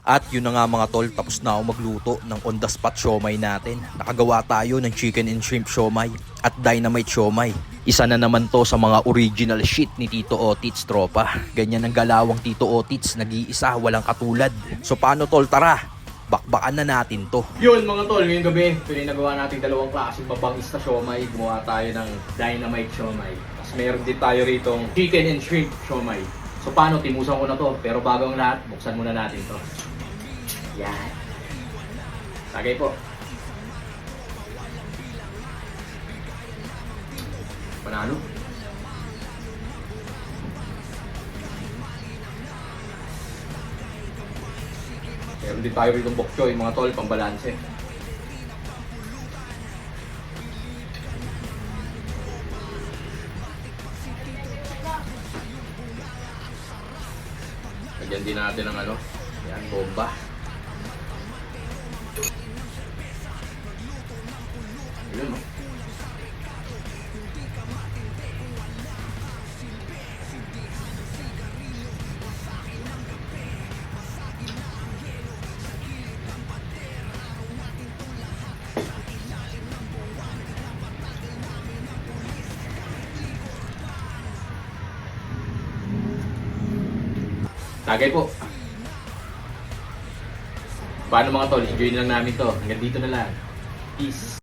At yun na nga mga tol, tapos na ako magluto ng on the spot siomay natin. Nakagawa tayo ng chicken and shrimp siomay at dynamite siomay. Isa na naman to sa mga original shit ni Tito Otits, tropa. Ganyan ang galawang Tito Otits, nag-iisa, walang katulad. So paano tol, tara, bakbakan na natin to. Yun mga tol, ngayong gabi, pinagawa natin dalawang klaseng mabangis na siomay. Gumawa tayo ng dynamite siomay. Tapos meron din tayo ritong chicken and shrimp siomay. So paano, timusan ko na to. Pero bago ang lahat, buksan muna natin to. Yan. Tagay po. Panalo. Meron din tayo ritong bok choy, mga tol, pambalanse. Lagyan din natin ng ano, yan, bomba. Yun, no? Tagay po. Paano mga tol, enjoy lang namin to. Hanggang dito na lang. Peace.